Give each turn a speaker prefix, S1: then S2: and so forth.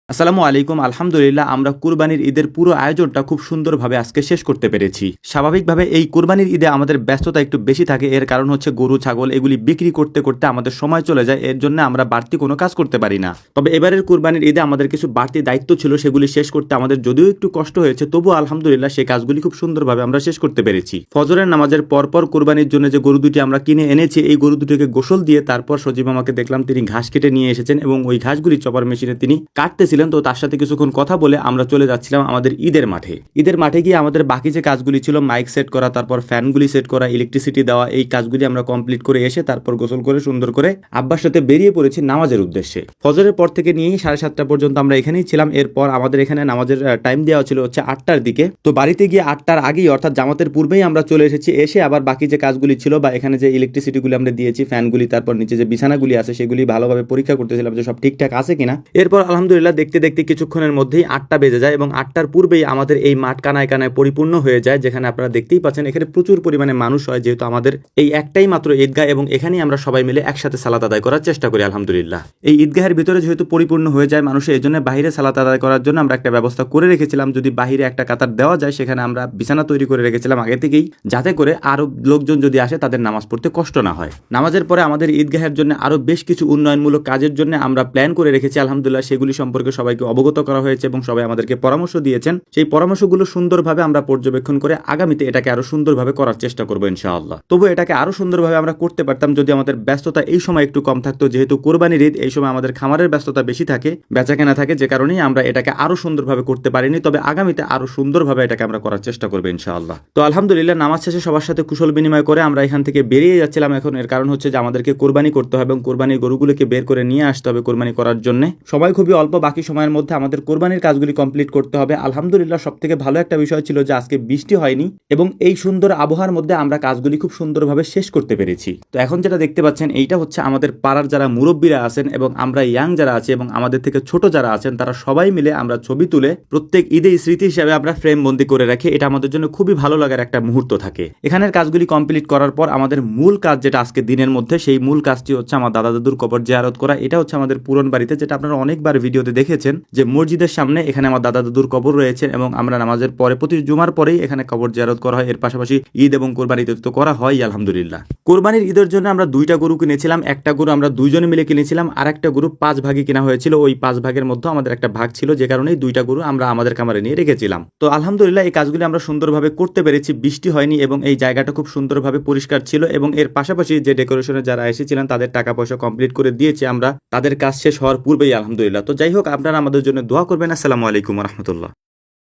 S1: আসসালামু আলাইকুম। আলহামদুলিল্লাহ আমরা কুরবানির ঈদের পুরো আয়োজনটা খুব সুন্দরভাবে আজকে শেষ করতে পেরেছি। স্বাভাবিকভাবে এই কুরবানির ঈদে আমাদের ব্যস্ততা একটু বেশি থাকে, এর কারণ হচ্ছে গরু ছাগল এগুলি বিক্রি করতে করতে আমাদের সময় চলে যায়, এর জন্য আমরা বাড়তি কোনো কাজ করতে পারি না। তবে এবারের কুরবানির ঈদে আমাদের কিছু বাড়তি দায়িত্ব ছিল, সেগুলি শেষ করতে আমাদের যদিও একটু কষ্ট হয়েছে, তবুও আলহামদুলিল্লাহ সেই কাজগুলি খুব সুন্দরভাবে আমরা শেষ করতে পেরেছি। ফজরের নামাজের পরপর কুরবানির জন্য যে গরু দুটি আমরা কিনে এনেছি, এই গরু দুটিকে গোসল দিয়ে তারপর সজীব আমাকে দেখলাম তিনি ঘাস কেটে নিয়ে এসেছেন এবং ওই ঘাসগুলি চপার মেশিনে তিনি কাটতেছিলেন। তো তার সাথে কিছুক্ষণ কথা বলে আমরা চলে যাচ্ছিলাম আমাদের ঈদের মাঠে গিয়ে আমাদের বাকি যে কাজগুলি ছিল, মাইক সেট করা, তারপর ফ্যানগুলি সেট করা, ইলেকট্রিসিটি দেওয়া, এই কাজগুলি আমরা কমপ্লিট করে এসে তারপর গোসল করে সুন্দর করে আব্বার সাথে বেরিয়ে পড়েছি নামাজের উদ্দেশ্যে। ফজরের পর থেকে নিয়েই 7:30 পর্যন্ত আমরা এখানেই ছিলাম। এরপর আমাদের এখানে নামাজের টাইম দেওয়া ছিল হচ্ছে 8টার দিকে। তো বাড়িতে গিয়ে 8টার আগেই অর্থাৎ জামাতের পূর্বেই আমরা চলে এসেছি। এসে আবার বাকি যে কাজগুলি ছিল বা এখানে যে ইলেকট্রিসিটিগুলি আমরা দিয়েছি, ফ্যানগুলি, তারপর নিচে যে বিছানাগুলি আছে সেগুলি ভালোভাবে পরীক্ষা করতেছিলাম যে সব ঠিকঠাক আছে কিনা। এরপর আলহামদুলিল্লাহ দেখতে দেখতে কিছুক্ষণের মধ্যেই 8টা বেজে যায় এবং 8টার পূর্বেই আমাদের এই মাঠ কানায় কানায় পরিপূর্ণ হয়ে যায়, যেখানে আপনারা দেখতেই পাচ্ছেন এখানে প্রচুর পরিমাণে মানুষ হয়, যেহেতু আমাদের এই একটাই মাত্র ঈদগাহ এবং এখানেই আমরা সবাই মিলে একসাথে সালাত আদায় করার চেষ্টা করি। আলহামদুলিল্লাহ এই ঈদগাহের ভিতরে যেহেতু পরিপূর্ণ হয়ে যায় মানুষের, এই জন্য বাইরে সালাত আদায় করার জন্য আমরা একটা ব্যবস্থা করে রেখেছিলাম, যদি বাইরে একটা কাতার দেওয়া যায় সেখানে আমরা বিছানা তৈরি করে রেখেছিলাম আগে থেকেই, যাতে করে আরো লোকজন যদি আসে তাদের নামাজ পড়তে কষ্ট না হয়। নামাজের পরে আমাদের ঈদগাহের জন্য আরো বেশ কিছু উন্নয়নমূলক কাজের জন্য আমরা প্ল্যান করে রেখেছি। আলহামদুলিল্লাহ সেগুলি সম্পর্কে সবাইকে অবগত করা হয়েছে এবং সবাই আমাদেরকে পরামর্শ দিয়েছেন। সেই পরামর্শগুলো সুন্দরভাবে আমরা পর্যবেক্ষণ করে আগামীতে এটাকে আরো সুন্দরভাবে করার চেষ্টা করবো ইনশাআল্লাহ। তবু এটাকে আরো সুন্দরভাবে আমরা করতে পারতাম যদি আমাদের ব্যস্ততা এই সময় একটু কম থাকতো, যেহেতু কোরবানির ঈদ, এই সময় আমাদের খামারের ব্যস্ততা বেশি থাকে, বেচাকেনা থাকে, যে কারণেই আমরা এটাকে আরো সুন্দরভাবে করতে পারিনি। তবে আগামীতে আরো সুন্দরভাবে এটাকে আমরা করার চেষ্টা করবো ইনশাআল্লাহ। তো আলহামদুলিল্লাহ নামাজ শেষে সবার সাথে কুশল বিনিময় করে আমরা এখান থেকে বেরিয়ে যাচ্ছিলাম এখন। এর কারণ হচ্ছে যে আমাদেরকে কোরবানি করতে হবে এবং কোরবানির গরুগুলোকে বের করে নিয়ে আসতে হবে কোরবানি করার জন্য। সময় খুবই অল্প, বাকি সময়ের মধ্যে আমাদের কোরবানির কাজগুলি কমপ্লিট করতে হবে। আলহামদুলিল্লাহ সব থেকে ভালো একটা বিষয় ছিল যে আজকে বৃষ্টি হয়নি এবং এই সুন্দর আবহাওয়ার মধ্যে আমরা কাজগুলি খুব সুন্দরভাবে শেষ করতে পেরেছি। তো এখন যেটা দেখতে পাচ্ছেন এইটা হচ্ছে আমাদের পাড়ার যারা মুরব্বীরা আছেন এবং আমরা ইয়াং যারা আছি এবং আমাদের থেকে ছোট যারা আছেন, তারা সবাই মিলে আমরা ছবি তুলে প্রত্যেক ঈদে স্মৃতি হিসাবে আমরা ফ্রেম বন্দি করে রাখি। এটা আমাদের জন্য খুবই ভালো লাগার একটা মুহূর্ত থাকে। এখানের কাজগুলি কমপ্লিট করার পর আমাদের মূল কাজ যেটা আজকে দিনের মধ্যে, সেই মূল কাজটি হচ্ছে আমার দাদা দাদুর কবর জিয়ারত করা। এটা হচ্ছে আমাদের পুরন বাড়িতে, যেটা আপনারা অনেকবার ভিডিওতে দেখেছেন যে মসজিদের সামনে এখানে আমার দাদা দাদুর কবর রয়েছে এবং আমরা নামাজের পরে প্রতি জুমার পরেই এখানে কবর জিয়ারত করা হয়। এর পাশাপাশি ঈদ এবং কোরবানি ঈদ তো করা হয় আলহামদুলিল্লাহ। কোরবানির ঈদের জন্য আমরা 2টা গরু কিনেছিলাম। একটা গরু আমরা 2জনে মিলে কিনেছিলাম, আর একটা গরু 5 ভাগে কিনা হয়েছিল। ওই 5 ভাগের মধ্যে আমাদের একটা ভাগ ছিল, যে কারণেই 2টা গরু আমরা আমাদের খামারে নিয়ে রেখেছিলাম। তো আলহামদুলিল্লাহ এই কাজগুলি আমরা সুন্দরভাবে করতে পেরেছি, বৃষ্টি হয়নি এবং এই জায়গাটা খুব সুন্দরভাবে পরিষ্কার ছিল এবং এর পাশাপাশি যে ডেকোরেশনে যারা এসেছিলেন তাদের টাকা পয়সা কমপ্লিট করে দিয়েছি আমরা তাদের কাজ শেষ হওয়ার পূর্বেই আলহামদুলিল্লাহ। তো যাই হোক, আপনারা আমাদের জন্য দোয়া করবেন। আসসালামু আলাইকুম ওয়া রাহমাতুল্লাহ।